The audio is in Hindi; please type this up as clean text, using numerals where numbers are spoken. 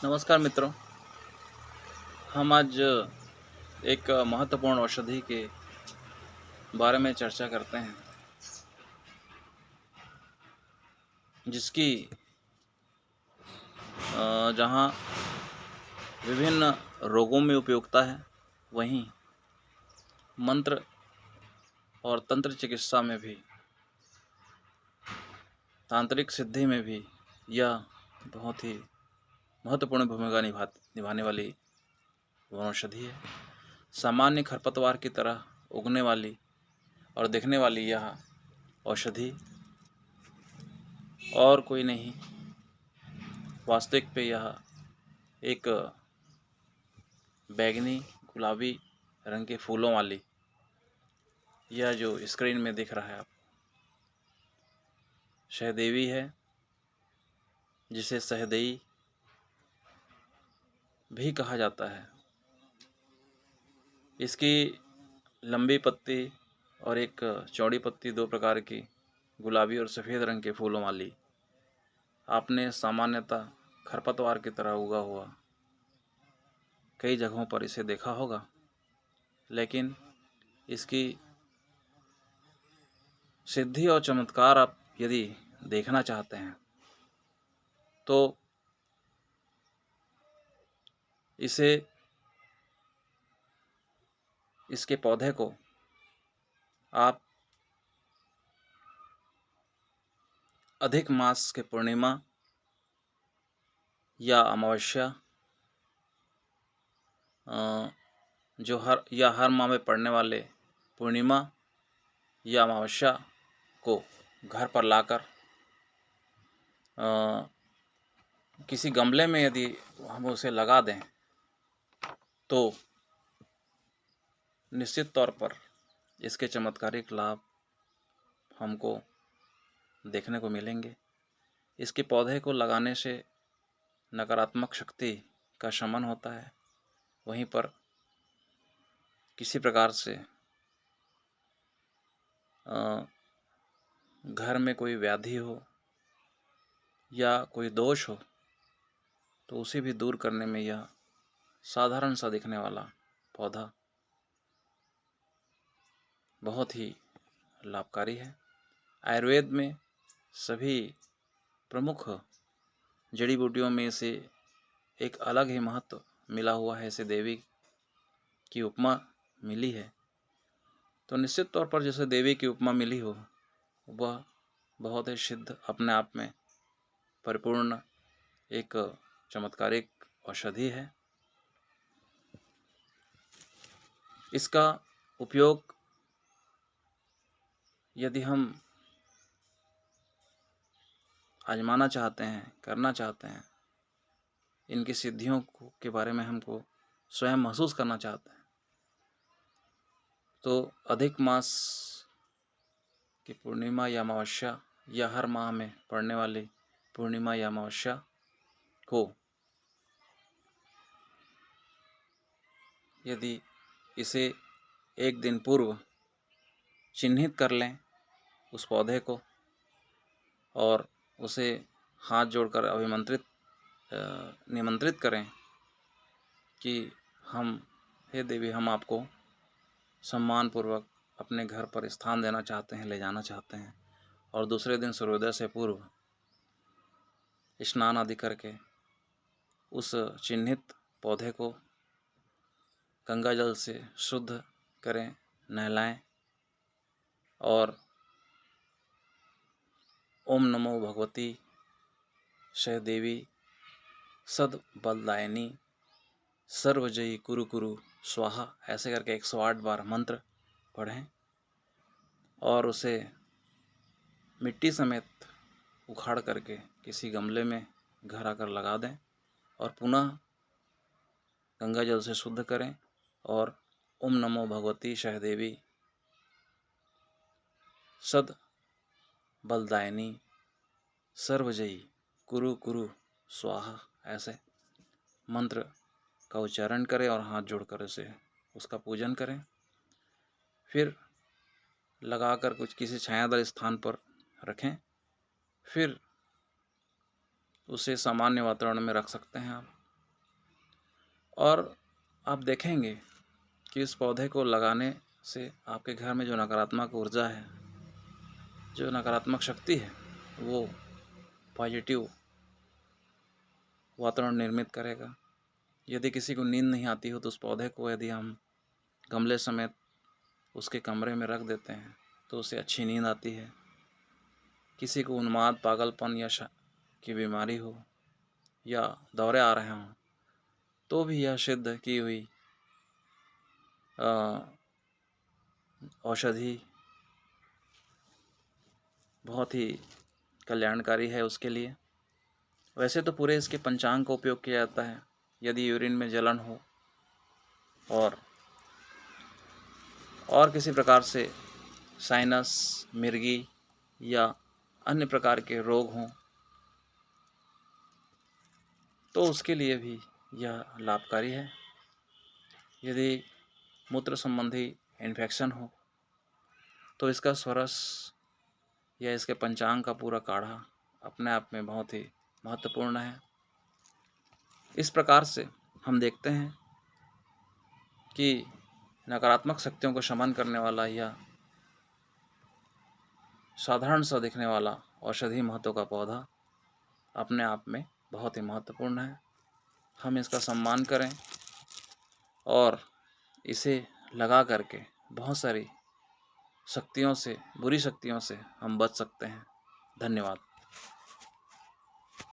नमस्कार मित्रों। हम आज एक महत्वपूर्ण औषधि के बारे में चर्चा करते हैं जिसकी जहां विभिन्न रोगों में उपयोगिता है, वहीं मंत्र और तंत्र चिकित्सा में भी, तांत्रिक सिद्धि में भी यह बहुत ही महत्वपूर्ण भूमिका निभाने वाली वनौषधि है। सामान्य खरपतवार की तरह उगने वाली और दिखने वाली यह औषधि और कोई नहीं, वास्तविक पे यह एक बैगनी गुलाबी रंग के फूलों वाली, यह जो स्क्रीन में दिख रहा है आप, सहदेवी है, जिसे सहदेई भी कहा जाता है। इसकी लंबी पत्ती और एक चौड़ी पत्ती, दो प्रकार की गुलाबी और सफ़ेद रंग के फूलों वाली, आपने सामान्यतः खरपतवार की तरह उगा हुआ कई जगहों पर इसे देखा होगा। लेकिन इसकी सिद्धि और चमत्कार आप यदि देखना चाहते हैं तो इसके पौधे को आप अधिक मास के पूर्णिमा या अमावस्या जो हर माह में पड़ने वाले पूर्णिमा या अमावस्या को घर पर लाकर किसी गमले में यदि हम उसे लगा दें तो निश्चित तौर पर इसके चमत्कारिक लाभ हमको देखने को मिलेंगे। इसके पौधे को लगाने से नकारात्मक शक्ति का शमन होता है। वहीं पर किसी प्रकार से घर में कोई व्याधि हो या कोई दोष हो तो उसे भी दूर करने में यह साधारण सा दिखने वाला पौधा बहुत ही लाभकारी है। आयुर्वेद में सभी प्रमुख जड़ी बूटियों में से एक अलग ही महत्व मिला हुआ है। इसे देवी की उपमा मिली है, तो निश्चित तौर पर जैसे देवी की उपमा मिली हो, वह बहुत ही सिद्ध, अपने आप में परिपूर्ण एक चमत्कारिक औषधि है। इसका उपयोग यदि हम आजमाना चाहते हैं, करना चाहते हैं, इनकी सिद्धियों के बारे में हमको स्वयं महसूस करना चाहते हैं, तो अधिक मास की पूर्णिमा या अमावस्या या हर माह में पड़ने वाली पूर्णिमा या अमावस्या को यदि इसे एक दिन पूर्व चिन्हित कर लें उस पौधे को और उसे हाथ जोड़कर निमंत्रित करें कि हे देवी, हम आपको सम्मानपूर्वक अपने घर पर स्थान देना चाहते हैं, ले जाना चाहते हैं, और दूसरे दिन सूर्योदय से पूर्व स्नान आदि करके उस चिन्हित पौधे को गंगा जल से शुद्ध करें, नहलाएं और ओम नमो भगवती सहदेवी सद बलदायिनी सर्वजयी कुरु कुरु स्वाहा ऐसे करके 108 बार मंत्र पढ़ें और उसे मिट्टी समेत उखाड़ करके किसी गमले में घर आकर लगा दें और पुनः गंगा जल से शुद्ध करें और ओम नमो भगवती सहदेवी सद बलदायिनी सर्वजयी कुरु कुरु स्वाहा ऐसे मंत्र का उच्चारण करें और हाथ जोड़कर उसका पूजन करें। फिर लगाकर किसी छायादार स्थान पर रखें। फिर उसे सामान्य वातावरण में रख सकते हैं आप। और आप देखेंगे कि इस पौधे को लगाने से आपके घर में जो नकारात्मक ऊर्जा है, जो नकारात्मक शक्ति है, वो पॉजिटिव वातावरण निर्मित करेगा। यदि किसी को नींद नहीं आती हो तो उस पौधे को यदि हम गमले समेत उसके कमरे में रख देते हैं तो उसे अच्छी नींद आती है। किसी को उन्माद, पागलपन या की बीमारी हो या दौरे आ रहे हों तो भी यह सिद्ध की हुई औषधि बहुत ही कल्याणकारी है उसके लिए। वैसे तो पूरे इसके पंचांग का उपयोग किया जाता है। यदि यूरिन में जलन हो और किसी प्रकार से साइनस, मिर्गी या अन्य प्रकार के रोग हों तो उसके लिए भी यह लाभकारी है। यदि मूत्र संबंधी इन्फेक्शन हो तो इसका स्वरस या इसके पंचांग का पूरा काढ़ा अपने आप में बहुत ही महत्वपूर्ण है। इस प्रकार से हम देखते हैं कि नकारात्मक शक्तियों को शमन करने वाला या साधारण सा दिखने वाला औषधि महत्व का पौधा अपने आप में बहुत ही महत्वपूर्ण है। हम इसका सम्मान करें और इसे लगा करके बहुत सारी शक्तियों से, बुरी शक्तियों से हम बच सकते हैं। धन्यवाद।